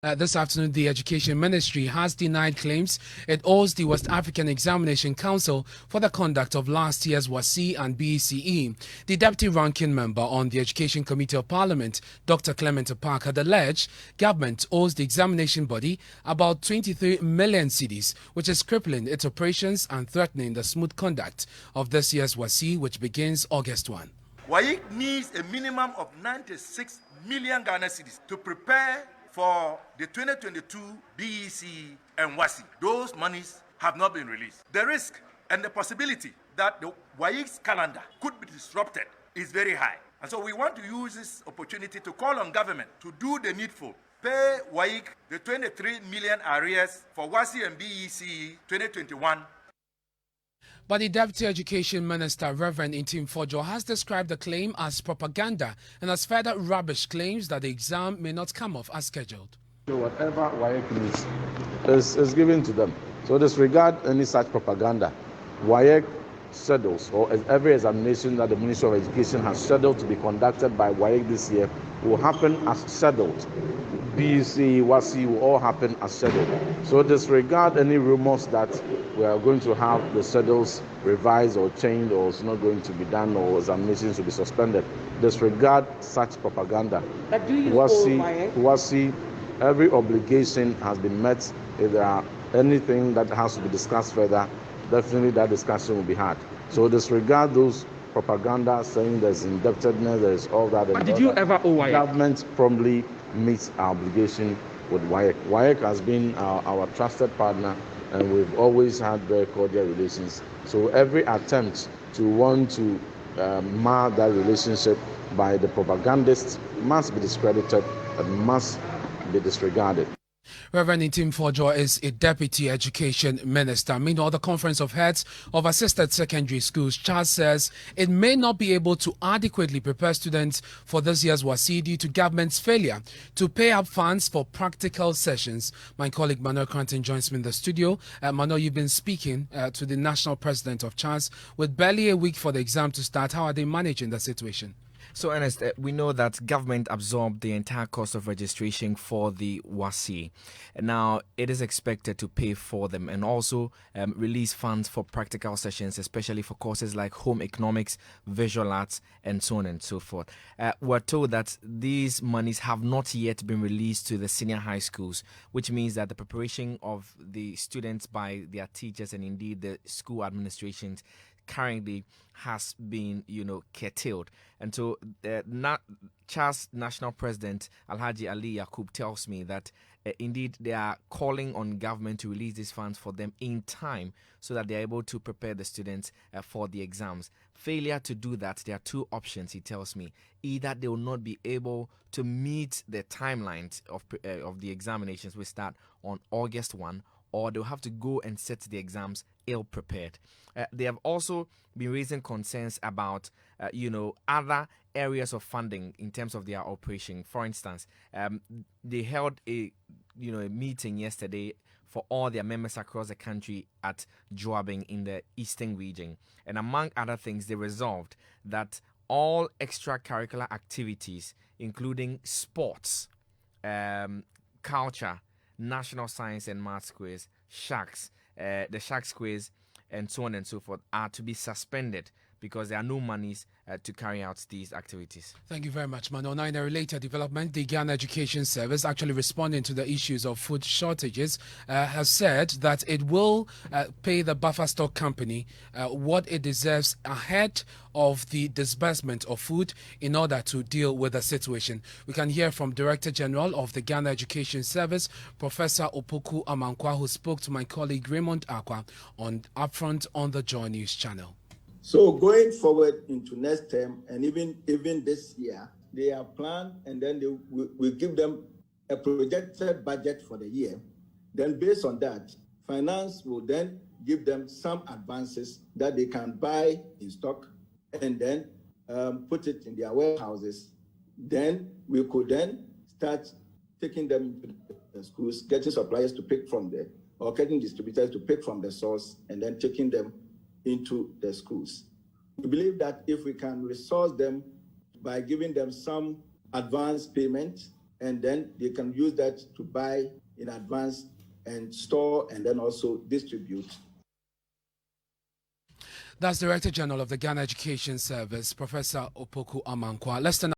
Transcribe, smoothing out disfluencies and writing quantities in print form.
This afternoon, the Education Ministry has denied claims it owes the West African Examination Council for the conduct of last year's WAEC and BECE. The Deputy Ranking Member on the Education Committee of Parliament, Dr. Clement Park, had alleged government owes the examination body about 23 million cedis, which is crippling its operations and threatening the smooth conduct of this year's WAEC, which begins August 1. WAEC needs a minimum of 96 million Ghana cedis to prepare for the 2022 BEC and WAEC. Those monies have not been released. The risk and the possibility that the WAEC's calendar could be disrupted is very high. And so we want to use this opportunity to call on government to do the needful. Pay WAEC the 23 million arrears for WAEC and BEC 2021. But the Deputy Education Minister, Reverend Intim Fojo, has described the claim as propaganda and has further rubbish claims that the exam may not come off as scheduled. So whatever WAEC needs is given to them. So disregard any such propaganda. WAEC schedules, or every examination that the Ministry of Education has scheduled to be conducted by WAEC this year will happen as scheduled. BEC, WAEC will all happen as scheduled. So disregard any rumors that we are going to have the schedules revised or changed, or it's not going to be done, or examinations will be suspended. Disregard such propaganda. But do you WAEC, every obligation has been met. If there are anything that has to be discussed further, definitely that discussion will be had. So disregard those propaganda saying there's indebtedness, there's all that. But did you ever owe WAEC? Government promptly meets our obligation with WAEC. WAEC has been our trusted partner, and we've always had very cordial relations. So every attempt to want to mar that relationship by the propagandists must be discredited and must be disregarded. Reverend Intim Fojo is a Deputy Education Minister. Meanwhile, the Conference of Heads of Assisted Secondary Schools, CHAS, says it may not be able to adequately prepare students for this year's WAEC due to government's failure to pay up funds for practical sessions. My colleague Manuel Cranton joins me in the studio. Manuel, you've been speaking to the National President of CHAS. With barely a week for the exam to start, how are they managing the situation? So, Ernest, we know that government absorbed the entire cost of registration for the WAEC. Now, it is expected to pay for them and also release funds for practical sessions, especially for courses like home economics, visual arts, and so on and so forth. We're told that these monies have not yet been released to the senior high schools, which means that the preparation of the students by their teachers and indeed the school administrations currently has been, curtailed. And so CHAS National President Alhaji Ali Yakub tells me that indeed they are calling on government to release these funds for them in time so that they are able to prepare the students for the exams. Failure to do that, there are two options, he tells me. Either they will not be able to meet the timelines of the examinations which start on August 1, or they'll have to go and set the exams ill-prepared. They have also been raising concerns about, other areas of funding in terms of their operation. For instance, they held a meeting yesterday for all their members across the country at Joabing in the eastern region. And among other things, they resolved that all extracurricular activities, including sports, culture, National Science and Maths quiz, SHACS, the SHACS quiz, and so on and so forth, are to be suspended because there are no monies to carry out these activities. Thank you very much, Manuel. Now, in a related development, the Ghana Education Service, actually responding to the issues of food shortages, has said that it will pay the buffer stock company what it deserves ahead of the disbursement of food in order to deal with the situation. We can hear from Director General of the Ghana Education Service, Professor Opoku Amankwa, who spoke to my colleague Raymond Akwa on Upfront on the Joy News channel. So going forward into next term and even this year, they have planned, and then we give them a projected budget for the year. Then based on that, finance will then give them some advances that they can buy in stock and then put it in their warehouses. Then we could then start taking them into the schools, getting suppliers to pick from there, or getting distributors to pick from the source and then taking them into the schools. We believe that if we can resource them by giving them some advance payment and then they can use that to buy in advance and store and then also distribute. That's Director General of the Ghana Education Service, Professor Opoku Amankwa. Let's turn